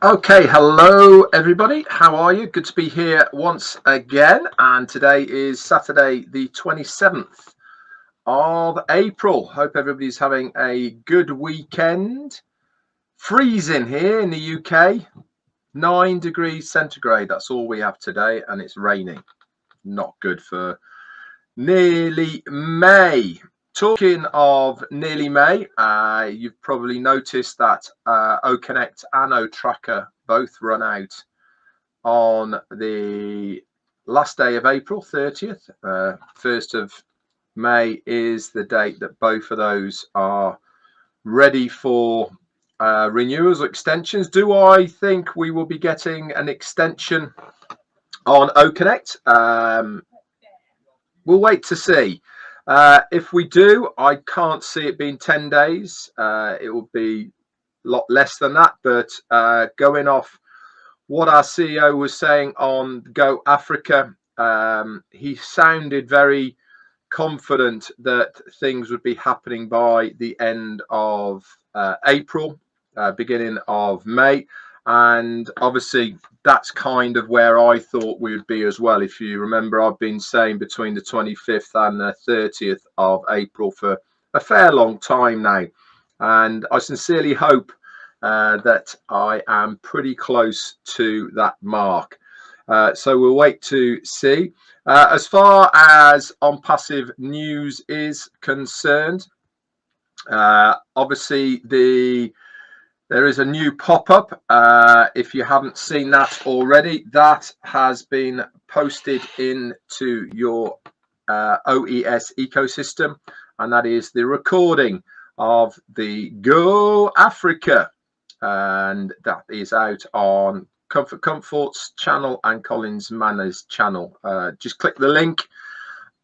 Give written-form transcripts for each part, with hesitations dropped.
Okay, hello everybody. How are you? Good to be here once again. And today is Saturday, the 27th of April. Hope everybody's having a good weekend. Freezing here in the UK, 9 degrees centigrade. That's all we have today, and it's raining. Not good for nearly May. Talking of nearly May, you've probably noticed that OConnect and OTracker both run out on the last day of April, 30th. 1st of May is the date that both of those are ready for renewals or extensions. Do I think we will be getting an extension on OConnect? We'll wait to see. If we do, I can't see it being 10 days. It will be a lot less than that, but going off what our CEO was saying on Go Africa, he sounded very confident that things would be happening by the end of April, beginning of May. And obviously that's kind of where I thought we would be as well. If you remember, I've been saying between the 25th and the 30th of April for a fair long time now, and I sincerely hope that I am pretty close to that mark. So we'll wait to see. As far as ONPASSIVE news is concerned, obviously there is a new pop-up. If you haven't seen that already, that has been posted into your OES ecosystem, and that is the recording of the Go Africa, and that is out on Comfort Comfort's channel and Collins Manners channel. Just click the link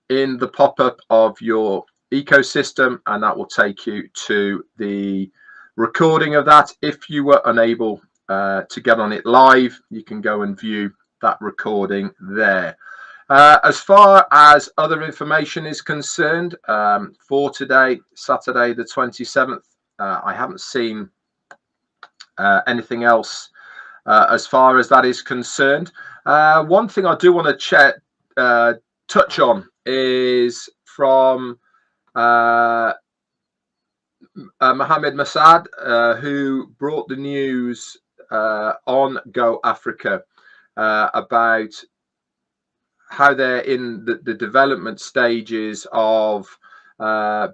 in the pop-up of your ecosystem, and that will take you to the recording of that. If you were unable to get on it live, you can go and view that recording there. As far as other information is concerned, for today, Saturday the 27th, I haven't seen anything else as far as that is concerned. One thing I do want to touch on is from Mohammed Masad, who brought the news on Go Africa about how they're in the development stages of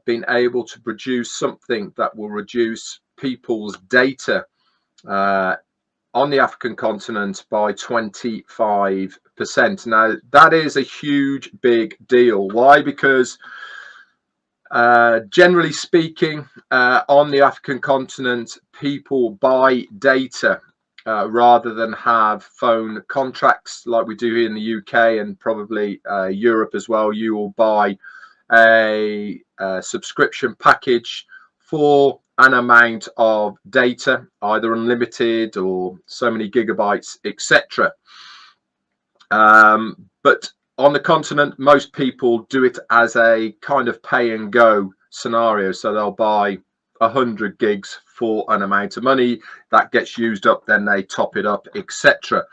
being able to produce something that will reduce people's data on the African continent by 25%. Now, that is a huge, big deal. Why? Because generally speaking, on the African continent, people buy data rather than have phone contracts like we do here in the UK and probably Europe as well. You will buy a subscription package for an amount of data, either unlimited or so many gigabytes, etc. But on the continent, most people do it as a kind of pay and go scenario. So they'll buy 100 gigs for an amount of money that gets used up, then they top it up, etc.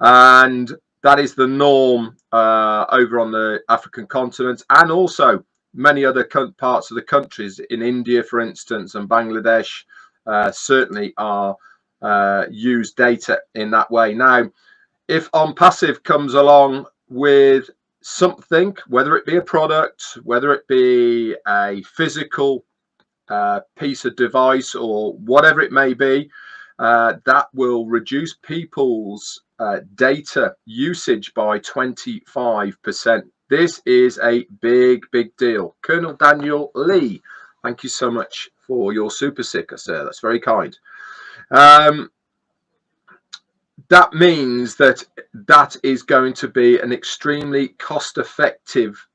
And that is the norm over on the African continent, and also many other parts of the countries. In India, for instance, and Bangladesh certainly are use data in that way. Now, if ONPASSIVE comes along with something, whether it be a product, whether it be a physical piece of device or whatever it may be, that will reduce people's data usage by 25%. This is a big, big deal. Colonel Daniel Lee, thank you so much for your super sticker, sir. That's very kind. That means that is going to be an extremely cost-effective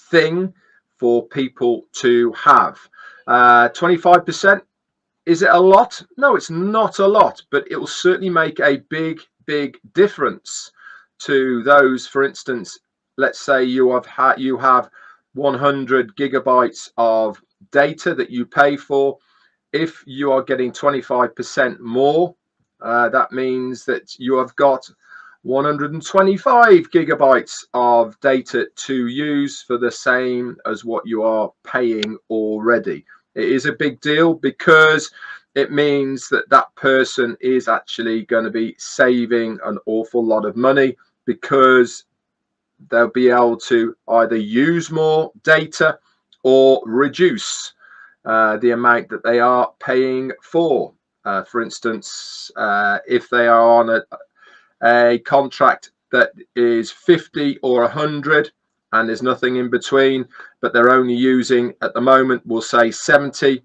thing for people to have. 25%, is it a lot? No, it's not a lot, but it will certainly make a big, big difference to those. For instance, let's say you have 100 gigabytes of data that you pay for. If you are getting 25% more that means that you have got 125 gigabytes of data to use for the same as what you are paying already. It is a big deal because it means that that person is actually going to be saving an awful lot of money, because they'll be able to either use more data or reduce the amount that they are paying for. For instance, if they are on a contract that is 50 or 100 and there's nothing in between, but they're only using at the moment, we'll say 70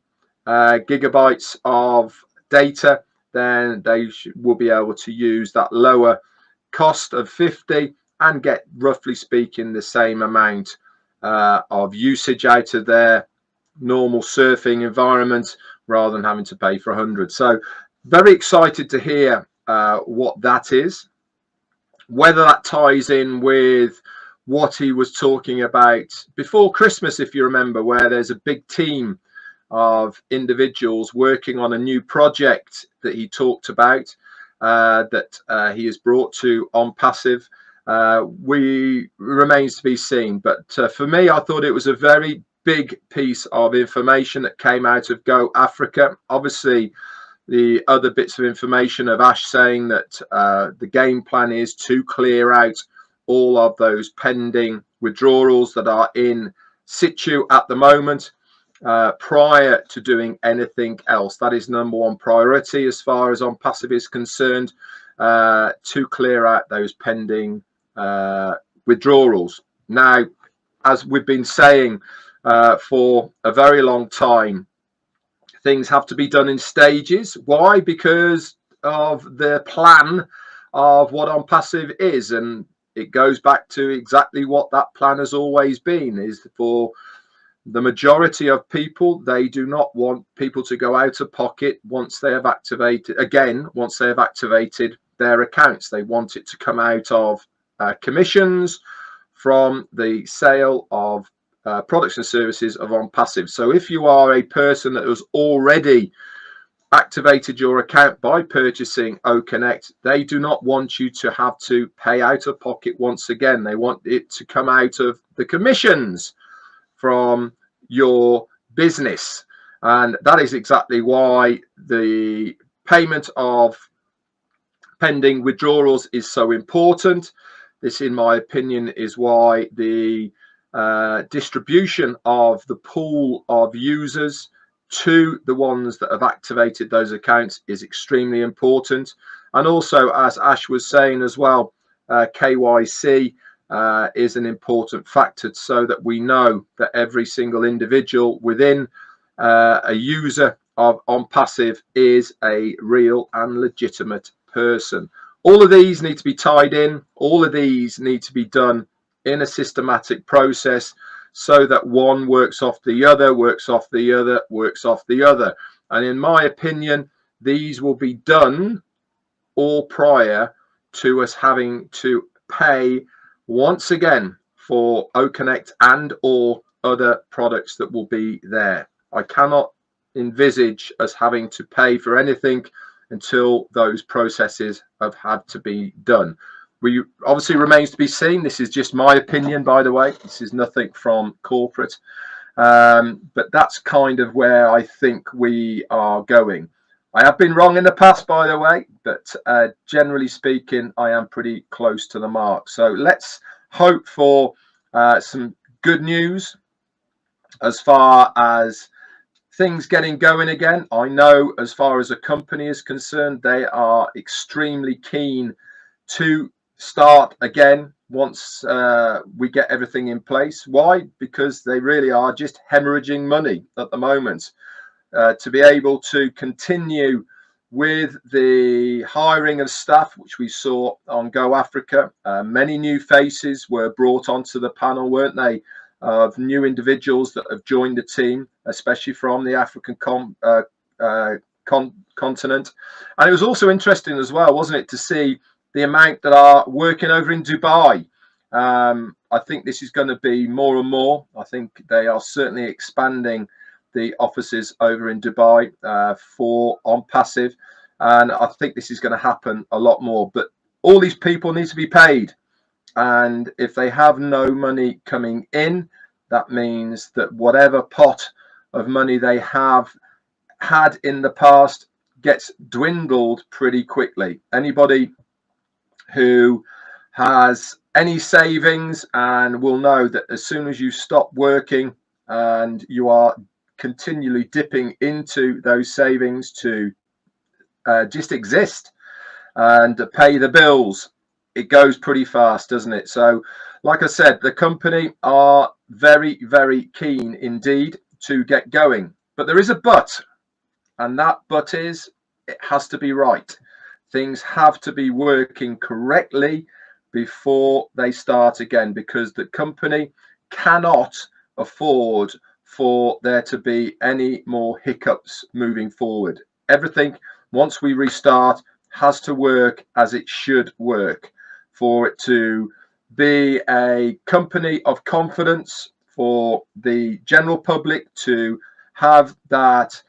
gigabytes of data, then they will be able to use that lower cost of 50 and get, roughly speaking, the same amount of usage out of their normal surfing environment, rather than having to pay for 100. So very excited to hear what that is, whether that ties in with what he was talking about before Christmas, if you remember, where there's a big team of individuals working on a new project that he talked about, that he has brought to ONPASSIVE. Remains to be seen, but for me, I thought it was a very big piece of information that came out of Go Africa. Obviously, the other bits of information of Ash saying that the game plan is to clear out all of those pending withdrawals that are in situ at the moment, prior to doing anything else. That is number one priority as far as ONPASSIVE is concerned, to clear out those pending withdrawals. Now, as we've been saying for a very long time, things have to be done in stages. Why? Because of the plan of what ONPASSIVE is, and it goes back to exactly what that plan has always been, is for the majority of people, they do not want people to go out of pocket once they have activated, once they have activated their accounts. They want it to come out of commissions from the sale of products and services of ONPASSIVE. So if you are a person that has already activated your account by purchasing OConnect, they do not want you to have to pay out of pocket once again. They want it to come out of the commissions from your business, and that is exactly why the payment of pending withdrawals is so important. This, in my opinion, is why the distribution of the pool of users to the ones that have activated those accounts is extremely important. And also, as Ash was saying as well, KYC is an important factor, so that we know that every single individual within a user of ONPASSIVE is a real and legitimate person. All of these need to be tied in. All of these need to be done in a systematic process, so that one works off the other, works off the other, works off the other. And in my opinion, these will be done all prior to us having to pay once again for OConnect and or other products that will be there. I cannot envisage us having to pay for anything until those processes have had to be done. We obviously remains to be seen. This is just my opinion, by the way. This is nothing from corporate, but that's kind of where I think we are going. I have been wrong in the past, by the way, but generally speaking, I am pretty close to the mark. So let's hope for some good news as far as things getting going again. I know as far as a company is concerned, they are extremely keen to start again once we get everything in place. Why? Because they really are just hemorrhaging money at the moment. To be able to continue with the hiring of staff, which we saw on Go Africa, many new faces were brought onto the panel, weren't they, of new individuals that have joined the team, especially from the African continent. And it was also interesting as well, wasn't it, to see the amount that are working over in Dubai. I think this is going to be more and more. I think they are certainly expanding the offices over in Dubai for ONPASSIVE. and I think this is going to happen a lot more. But all these people need to be paid, and if they have no money coming in, that means that whatever pot of money they have had in the past gets dwindled pretty quickly. Anybody who has any savings and will know that as soon as you stop working and you are continually dipping into those savings to just exist and pay the bills, it goes pretty fast, doesn't it? So like I said, the company are very, very keen indeed to get going, but there is a but, and that but is it has to be right. Things have to be working correctly before they start again, because the company cannot afford for there to be any more hiccups moving forward. Everything, once we restart, has to work as it should work for it to be a company of confidence, for the general public to have that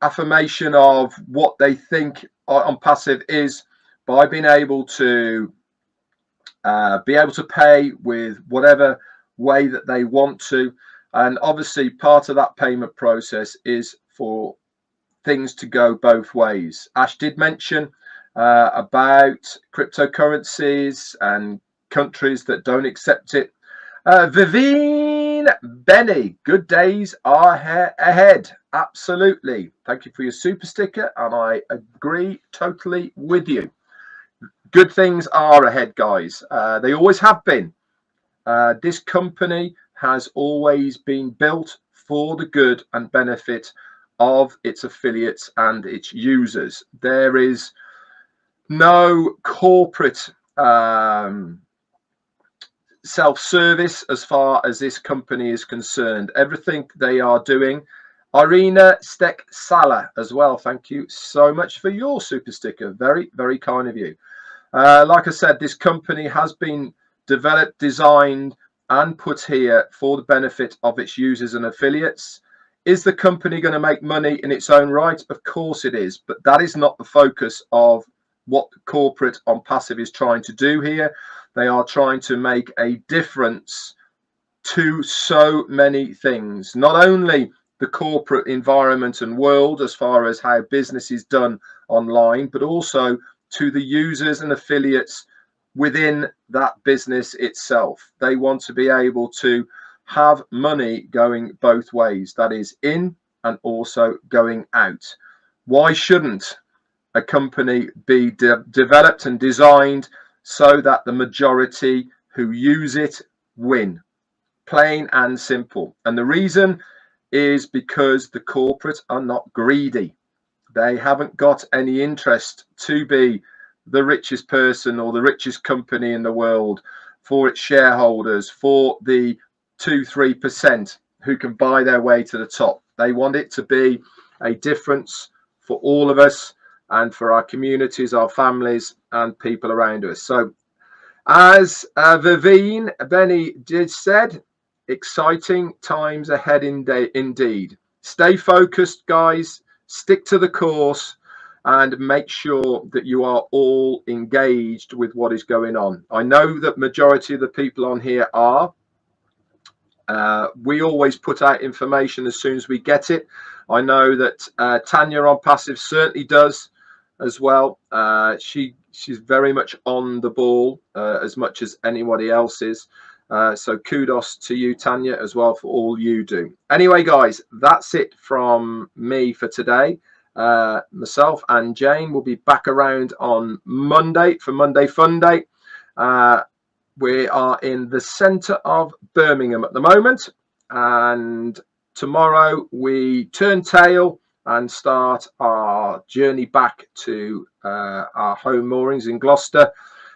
affirmation of what they think ONPASSIVE is, by being able to pay with whatever way that they want to. And obviously part of that payment process is for things to go both ways. Ash did mention about cryptocurrencies and countries that don't accept it. Vivine Benny, good days are ahead. Absolutely. Thank you for your super sticker, and I agree totally with you. Good things are ahead, guys. They always have been. This company has always been built for the good and benefit of its affiliates and its users. There is no corporate self-service as far as this company is concerned. Everything they are doing. Irina Stek Sala as well, thank you so much for your super sticker. Very, very kind of you. Like I said, this company has been developed, designed and put here for the benefit of its users and affiliates. Is the company going to make money in its own right? Of course it is, but that is not the focus of what corporate ONPASSIVE is trying to do here. They are trying to make a difference to so many things, not only the corporate environment and world as far as how business is done online, but also to the users and affiliates within that business itself. They want to be able to have money going both ways, that is in and also going out. Why shouldn't a company be developed and designed so that the majority who use it win? Plain and simple. And the reason is because the corporate are not greedy. They haven't got any interest to be the richest person or the richest company in the world for its shareholders, for the 2-3% who can buy their way to the top. They want it to be a difference for all of us and for our communities, our families and people around us. So as Vivine Benny did said, exciting times ahead indeed. Stay focused, guys. Stick to the course and make sure that you are all engaged with what is going on. I know that majority of the people on here are. We always put out information as soon as we get it. I know that Tanya ONPASSIVE certainly does as well. She's very much on the ball as much as anybody else is. So kudos to you, Tanya, as well, for all you do. Anyway, guys, that's it from me for today. Myself and Jane will be back around on Monday for Monday Fun Day. We are in the centre of Birmingham at the moment, and tomorrow we turn tail and start our journey back to our home moorings in Gloucester.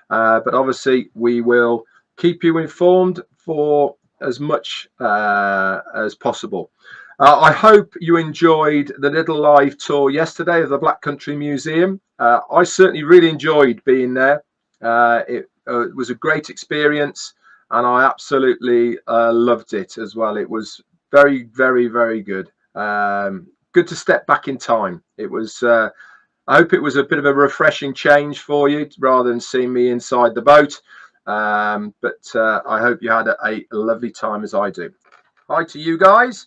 But obviously we will keep you informed for as much as possible. I hope you enjoyed the little live tour yesterday of the Black Country Museum. I certainly really enjoyed being there. It was a great experience, and I absolutely loved it as well. It was very, very, very good. Good to step back in time. It was I hope it was a bit of a refreshing change for you rather than seeing me inside the boat. But I hope you had a lovely time as I do. Hi to you guys.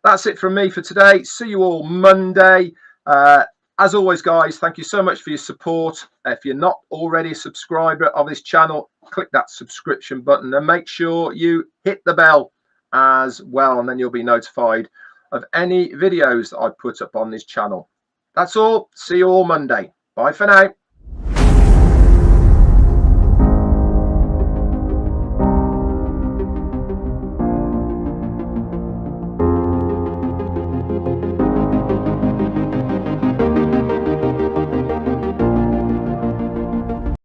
That's it from me for today. See you all Monday. As always, guys, thank you so much for your support. If you're not already a subscriber of this channel, click that subscription button and make sure you hit the bell as well, and then you'll be notified of any videos that I put up on this channel. That's all. See you all Monday. Bye for now.